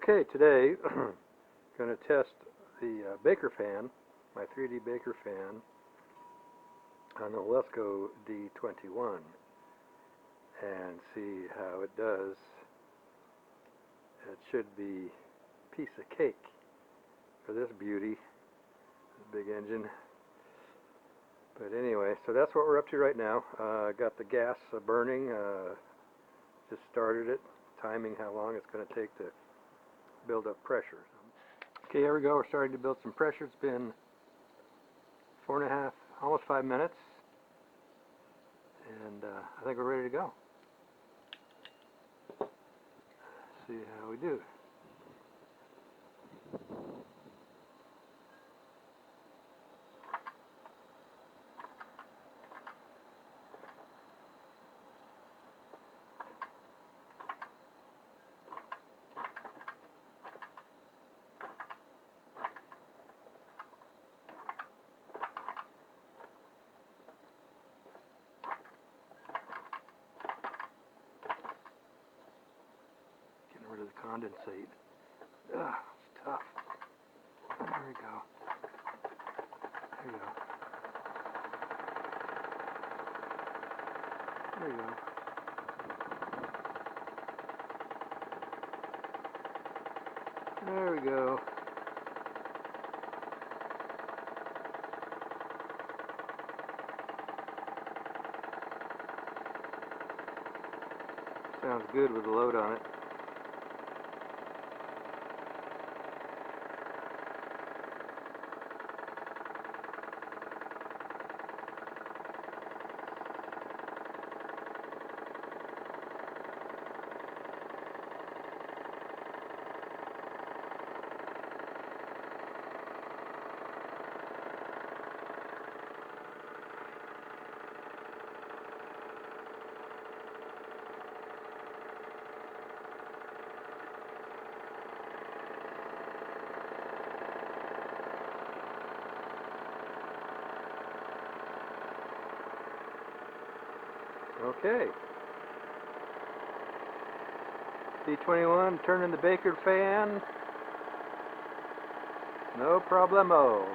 Okay, today I'm going to test the Baker fan, my 3D Baker fan, on the Wilesco D21 and see how it does. It should be a piece of cake for this beauty, this big engine. But anyway, so that's what we're up to right now. Got the gas burning, just started it, timing how long it's going to take to build up pressure. Okay, here we go. We're starting to build some pressure. It's been 4.5, almost 5 minutes, and I think we're ready to go. See how we do. Rid of the condensate. Ugh, it's tough. There we go. There we go. There we go. There we go. Sounds good with the load on it. Okay. D21 turning the Baker fan. No problemo.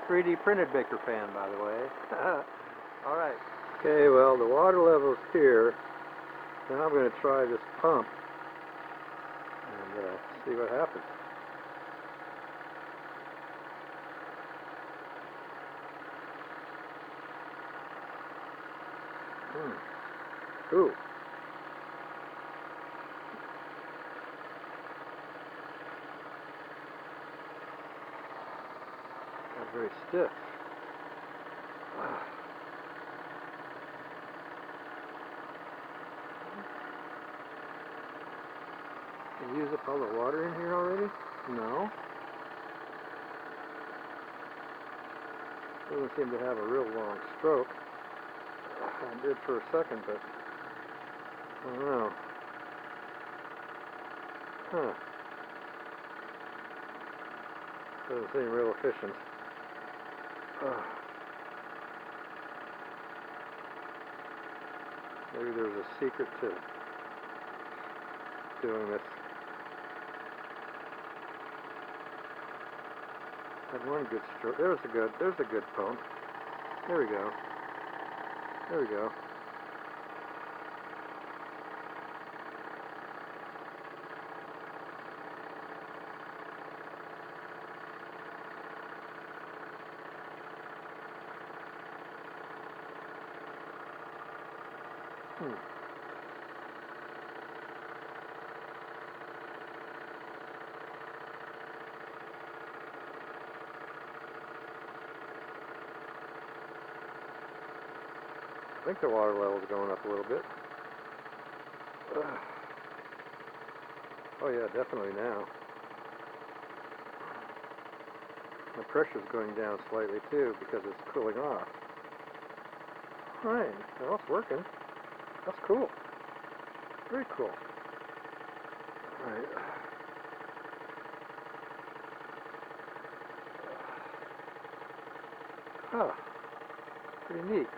3D printed Baker fan, by the way. Alright. Okay, well, the water level's here. Now I'm going to try this pump and see what happens. Ooh. That's very stiff. Did you use up all the water in here already? No. Doesn't seem to have a real long stroke. I did for a second, but I don't know. Huh. Doesn't seem real efficient. Maybe there's a secret to doing this. Had one good stroke. There's a good pump. There we go. There we go. I think the water level's going up a little bit. Oh yeah, definitely now. The pressure's going down slightly too because it's cooling off. Alright, well, it's working. That's cool. Very cool. Alright. Huh. Pretty neat.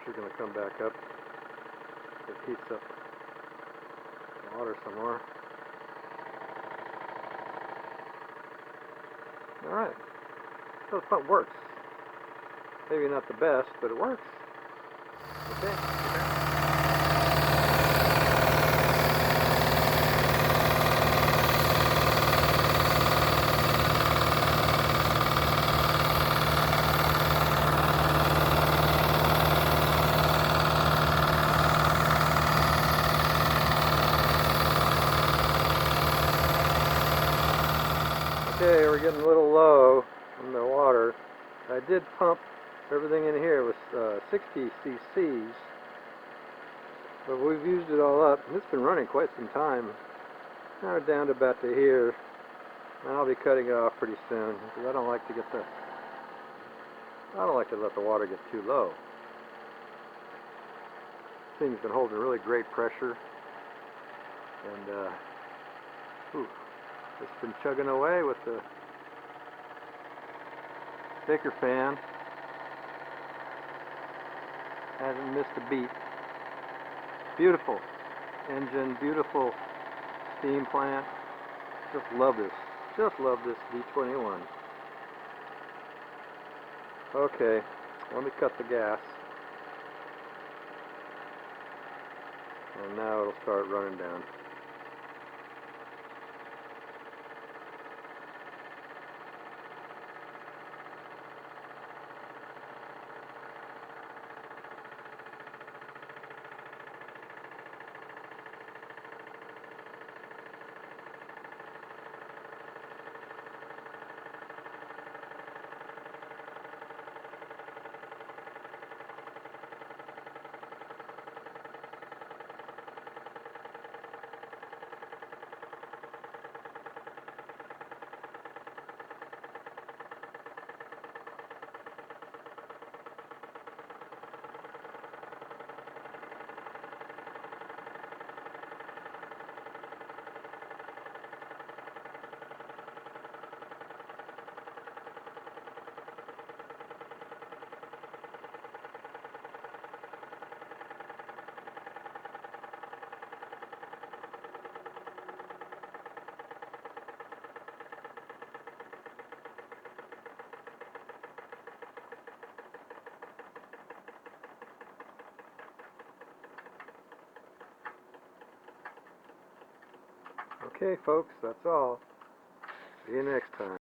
pressure going to come back up. It heats up the water some more. Alright, so the pump works. Maybe not the best, but it works. Okay. Okay, we're getting a little low in the water. I did pump everything in here with 60 cc's, but we've used it all up. It's been running quite some time. Now we're down to about to here, and I'll be cutting it off pretty soon because I don't like to let the water get too low. This thing's been holding really great pressure, and it's been chugging away with the Baker fan. Hasn't missed a beat. Beautiful engine, beautiful steam plant. Just love this. Just love this D21. Okay, let me cut the gas. And now it'll start running down. Okay, folks, that's all. See you next time.